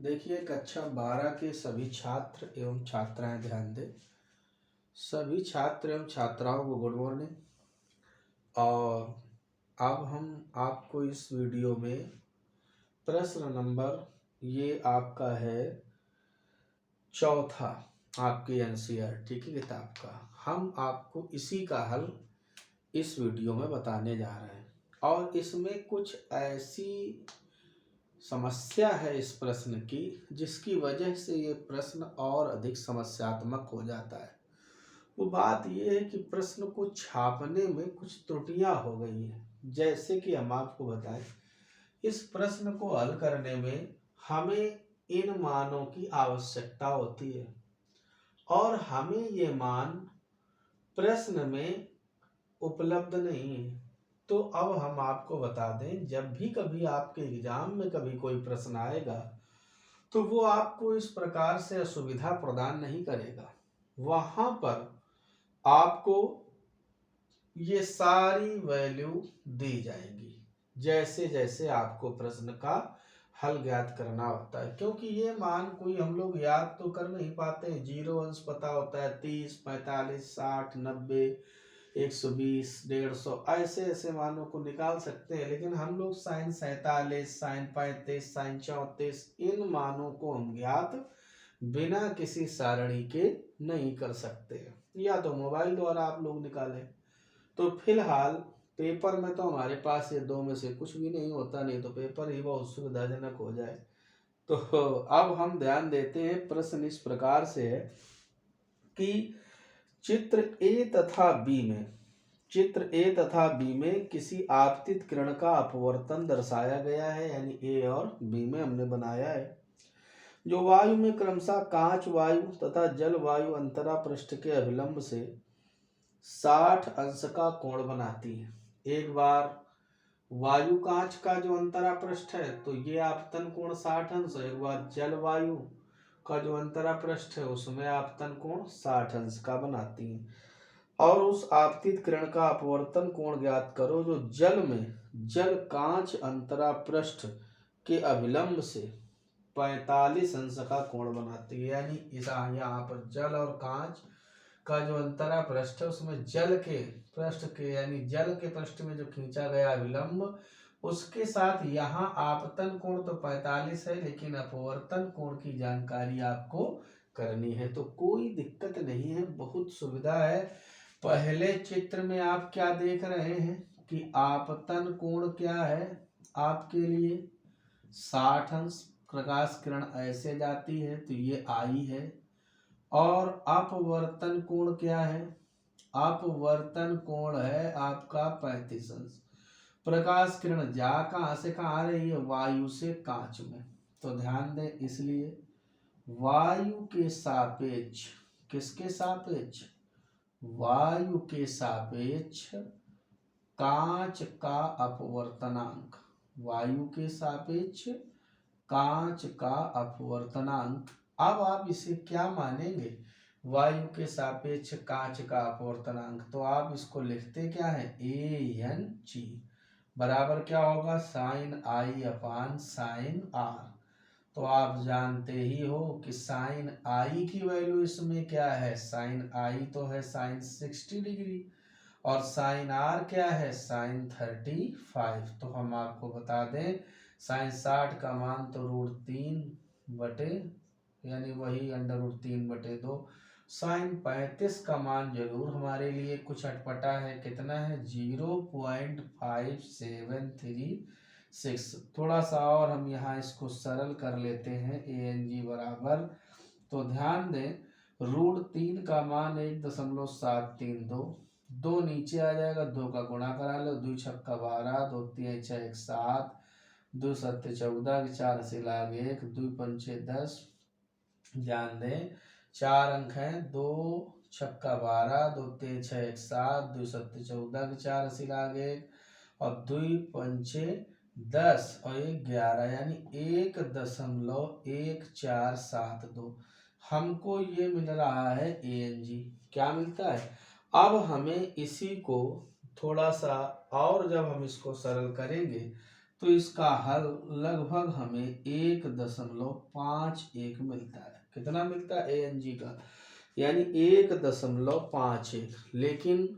देखिए कक्षा 12 के सभी छात्र एवं छात्राएं ध्यान दें। सभी छात्र एवं छात्राओं को गुड मॉर्निंग। और अब हम आपको इस वीडियो में प्रश्न नंबर ये आपका है चौथा आपके एनसीईआरटी की किताब का। हम आपको इसी का हल इस वीडियो में बताने जा रहे हैं और इसमें कुछ ऐसी समस्या है इस प्रश्न की जिसकी वजह से ये प्रश्न और अधिक समस्यात्मक हो जाता है। वो बात ये है कि प्रश्न को छापने में कुछ त्रुटियां हो गई हैं। जैसे कि हम आपको बताएं, इस प्रश्न को हल करने में हमें इन मानों की आवश्यकता होती है और हमें ये मान प्रश्न में उपलब्ध नहीं है। तो अब हम आपको बता दें, जब भी कभी आपके एग्जाम में कभी कोई प्रश्न आएगा तो वो आपको इस प्रकार से असुविधा प्रदान नहीं करेगा। वहां पर आपको ये सारी वैल्यू दी जाएंगी जैसे जैसे आपको प्रश्न का हल ज्ञात करना होता है, क्योंकि ये मान कोई हम लोग याद तो कर नहीं पाते। जीरो अंश पता होता है 30, 45, 60, 90, 120, 150 ऐसे ऐसे मानों को निकाल सकते हैं, लेकिन हम लोग साइन 47, साइन 35, साइन 34 इन मानों को हम ज्ञात बिना किसी सारणी के नहीं कर सकते। या तो मोबाइल द्वारा आप लोग निकालें। तो फिलहाल पेपर में तो हमारे पास ये दो में से कुछ भी नहीं होता, नहीं तो पेपर ही बहुत सुविधाजनक हो जाए। तो अब हम ध्यान देते हैं। प्रश्न इस प्रकार से है कि चित्र ए तथा बी में किसी आपतित किरण का अपवर्तन दर्शाया गया है, यानी ए और बी में हमने बनाया है, जो वायु में क्रमशः कांच वायु तथा जल वायु अंतरा पृष्ठ के अभिलंब से 60 अंश का कोण बनाती है। एक बार वायु कांच का जो अंतरा पृष्ठ है तो ये आपतन कोण 60 अंश है। एक बार जल वायु का जो अंतरा पृष्ठ है उसमें आपतन कोण 60 अंश का बनाती है। और उस आपतित किरण का अपवर्तन कोण ज्ञात करो जो जल कांच अंतरा पृष्ठ के अभिलंब से 45 अंश का कोण बनाती है। यानी इस यहाँ पर जल और कांच का जो अंतरा पृष्ठ है उसमें जल के पृष्ठ के यानी जल के पृष्ठ में जो खींचा गया विलंब उसके साथ यहाँ आपतन कोण तो 45 है, लेकिन अपवर्तन कोण की जानकारी आपको करनी है। तो कोई दिक्कत नहीं है, बहुत सुविधा है। पहले चित्र में आप क्या देख रहे हैं कि आपतन कोण क्या है आपके लिए 60 अंश। प्रकाश किरण ऐसे जाती है तो ये आई है। और अपवर्तन कोण क्या है? अपवर्तन कोण है आपका 35 अंश। प्रकाश किरण जा कहां से कहां आ रही है? वायु से कांच में। तो ध्यान दें, इसलिए वायु के सापेक्ष, किसके सापेक्ष? वायु के सापेक्ष कांच का अपवर्तनांक, वायु के सापेक्ष कांच का अपवर्तनांक। अब आप इसे क्या मानेंगे? वायु के सापेक्ष कांच का अपवर्तनांक। तो आप इसको लिखते क्या है? ANG बराबर क्या होगा? Sine i upon sine r. तो आप जानते ही हो कि साइन आई की वैल्यू इसमें क्या है? साइन आई तो है साइन 60 डिग्री और साइन आर क्या है? साइन 35। तो हम आपको बता दें साइन 60 का मान तो √3 यानी वही √3/2। साइन 35 का मान जरूर हमारे लिए कुछ अटपटा है। कितना है? 0.5736। थोड़ा सा और हम यहाँ इसको सरल कर लेते हैं। ANG बराबर, तो ध्यान दें √3 का मान 1.732। 2 नीचे आ जाएगा, 2 का गुणा करा लो, 2 छक्का 12, 2 तिया 6 7, 2 सत्ते 14, 4 से लाग 1, 2 पंचे 10। ध्यान दें 4 अंक हैं, 2 छक्का 12, 2 तिया 6 7, 2 सत्ते 14, 4 से लाग 1 और 2 पंचे 10 और 1 11, यानी 1.1472 हमको ये मिल रहा है ANG। क्या मिलता है? अब हमें इसी को थोड़ा सा और जब हम इसको सरल करेंगे तो इसका हल लगभग हमें 1.51 मिलता है। कितना मिलता है ANG का, यानी 1.51। लेकिन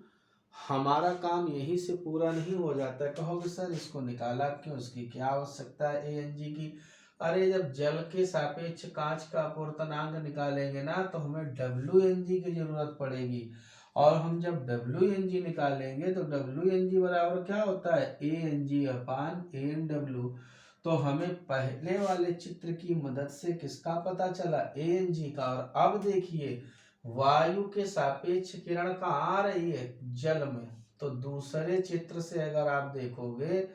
हमारा काम यही से पूरा नहीं हो जाता है। कहोगे सर इसको निकाला क्यों, इसकी क्या आवश्यकता है ANG की। अरे जब जल के सापेक्ष कांच का अपवर्तनांक निकालेंगे ना तो हमें WNG की जरूरत पड़ेगी, और हम जब WNG निकालेंगे तो WNG बराबर क्या होता है ANG/ANW। तो हमें पहले वाले चित्र की मदद से किसका पता चला, ANG का। और अब देखिए वायु के सापेक्ष किरण कहाँ आ रही है, जल में। तो दूसरे चित्र से अगर आप देखोगे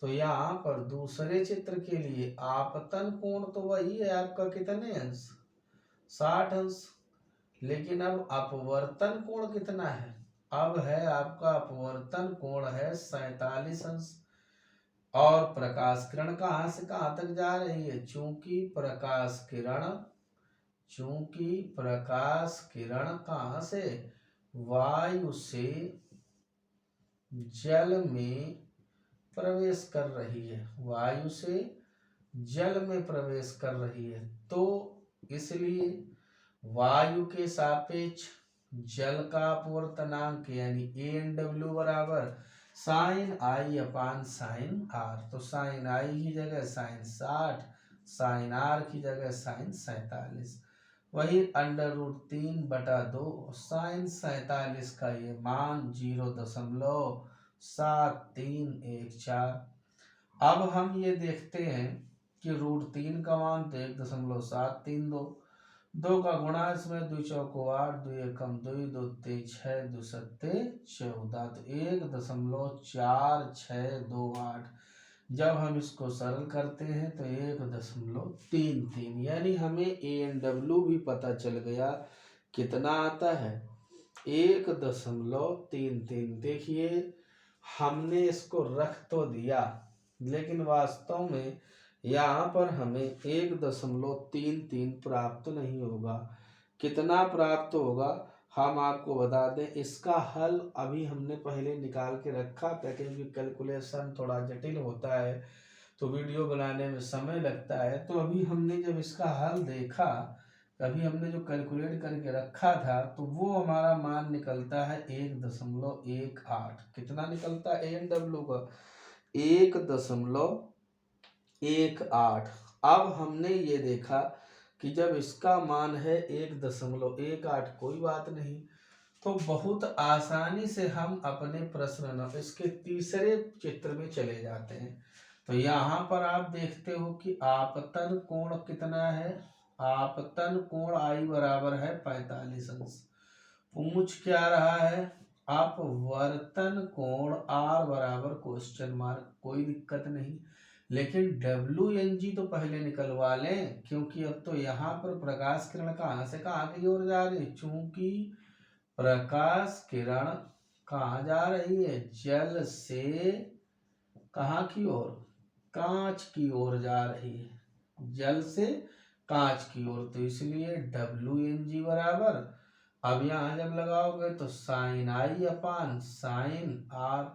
तो यहाँ पर दूसरे चित्र के लिए आपतन कोण तो वही है आपका, कितने अंश, 60 अंश। लेकिन अब अपवर्तन कोण कितना है, अब है आपका अपवर्तन कोण है 47 अंश। और प्रकाश किरण कहाँ से कहाँ तक जा रही है, चूंकि प्रकाश किरण कहाँ से, वायु से जल में प्रवेश कर रही है, वायु से जल में प्रवेश कर रही है। तो इसलिए वायु के सापेक्ष जल का अपवर्तनांक यानी ANW बराबर sin I/sin R। तो sin I की जगह sin 60, sin R की जगह sin 47। वही √3/2 sin 47 का ये मान 0.7314। अब हम ये देखते हैं कि √3 का मान तो 1.732, 2 का गुणा इसमें 2 चौको 8, 2 एकम 2, 2 तेज 6, 2 सत्ते 14, तो 1.4628। जब हम इसको सरल करते हैं तो 1.33, यानी हमें ANW भी पता चल गया, कितना आता है 1.33। देखिए हमने इसको रख तो दिया, लेकिन वास्तव में यहाँ पर हमें 1.33 प्राप्त नहीं होगा। कितना प्राप्त होगा हम आपको बता दें। इसका हल अभी हमने पहले निकाल के रखा था, क्योंकि कैलकुलेशन थोड़ा जटिल होता है तो वीडियो बनाने में समय लगता है। तो अभी हमने जब इसका हल देखा, अभी हमने जो कैलकुलेट करके रखा था, तो वो हमारा मान निकलता है 1.18। कितना निकलता है ANW का, 1.18। अब हमने ये देखा कि जब इसका मान है 1.18, कोई बात नहीं, तो बहुत आसानी से हम अपने प्रश्न इसके तीसरे चित्र में चले जाते हैं। तो यहाँ पर आप देखते हो कि आपतन कोण कितना है, आपतन कोण I बराबर है 45 अंश। पूछ क्या रहा है, अपवर्तन कोण R बराबर क्वेश्चन मार्क। कोई दिक्कत नहीं, लेकिन WNG तो पहले निकलवा लें, क्योंकि अब तो यहाँ पर प्रकाश किरण कहाँ से कहाँ की ओर जा रही है, चूंकि प्रकाश किरण कहाँ जा रही है, जल से कहाँ की ओर, कांच की ओर जा रही है, जल से कांच की ओर। तो इसलिए WNG बराबर, अब यहाँ जब लगाओगे तो sin I/sin R।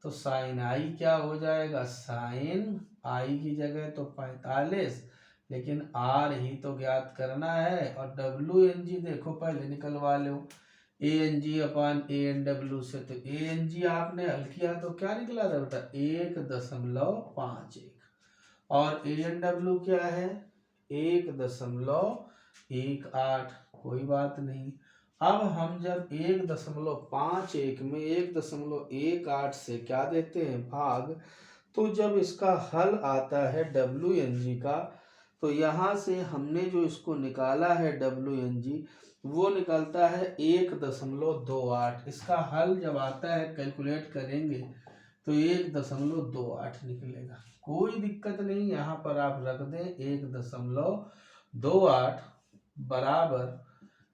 तो sin I क्या हो जाएगा, sin I की जगह तो 45, लेकिन R ही तो ज्ञात करना है। और WNG देखो पहले निकलवा लो ANG/ANW से। तो ANG आपने हल किया तो क्या निकला था बेटा, 1.51, और ANW क्या है 1.18। कोई बात नहीं। अब हम जब 1.51 में 1.18 से क्या देते हैं भाग, तो जब इसका हल आता है WNG का, तो यहाँ से हमने जो इसको निकाला है WNG, वो निकलता है 1.28। इसका हल जब आता है कैलकुलेट करेंगे तो 1.28 निकलेगा। कोई दिक्कत नहीं, यहाँ पर आप रख दें 1.28 बराबर,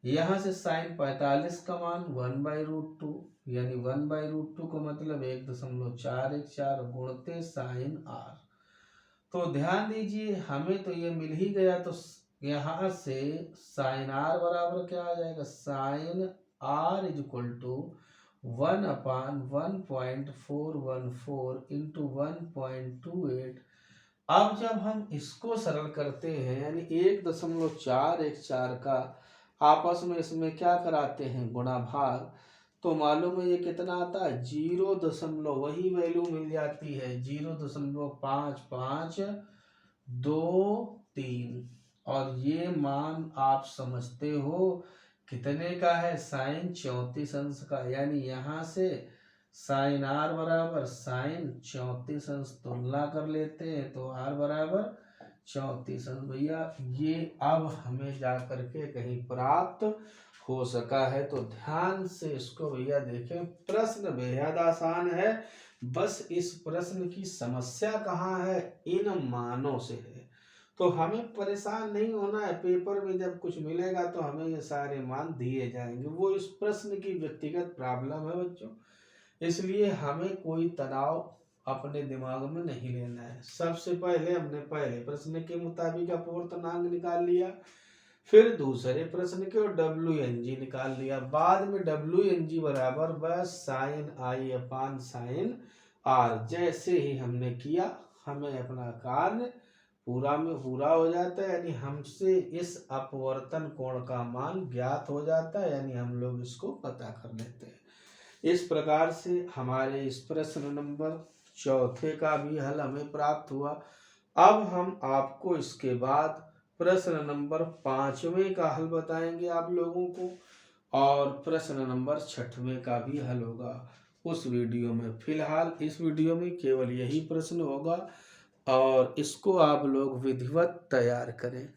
यहाँ से sin 45 का मान 1/√2, यानी 1/√2 का मतलब 1.414 गुणते sin R। तो ध्यान दीजिए हमें तो ये मिल ही गया, तो यहाँ से sin R बराबर क्या आ जाएगा, sin R = 1/1.414 इंटू 1.28। अब जब हम इसको सरल करते हैं यानी 1.414 का आपस में इसमें क्या कराते हैं, गुणा भाग, तो मालूम है ये कितना आता है, 0. वही वैल्यू मिल जाती है 0.5523। और ये मान आप समझते हो कितने का है, साइन 34 अंश का। यानी यहाँ से साइन आर बराबर साइन 34 अंश तुलना कर लेते हैं तो आर बराबर 34 अंश। भैया ये अब हमें जा करके कहीं प्राप्त हो सका है, तो ध्यान से इसको भैया देखें। प्रश्न बेहद आसान है, बस इस प्रश्न की समस्या कहाँ है, इन मानों से है। तो हमें परेशान नहीं होना है, पेपर में जब कुछ मिलेगा तो हमें ये सारे मान दिए जाएंगे, वो इस प्रश्न की व्यक्तिगत प्रॉब्लम है बच्चों, इसलिए हमें कोई तनाव अपने दिमाग में नहीं लेना है। सबसे पहले हमने पहले प्रश्न के मुताबिक अपवर्तनांक निकाल लिया, फिर दूसरे प्रश्न के WNG निकाल लिया, बाद में WNG बराबर बस sine i upon sine r. जैसे ही हमने किया हमें अपना कार्य पूरा में पूरा हो जाता है, यानी हमसे इस अपवर्तन कोण का मान ज्ञात हो जाता है, यानी हम लोग इसको पता कर लेते हैं। इस प्रकार से हमारे इस प्रश्न नंबर 4 का भी हल हमें प्राप्त हुआ। अब हम आपको इसके बाद प्रश्न नंबर 5वें का हल बताएंगे आप लोगों को, और प्रश्न नंबर 6वें का भी हल होगा उस वीडियो में। फिलहाल इस वीडियो में केवल यही प्रश्न होगा और इसको आप लोग विधिवत तैयार करें।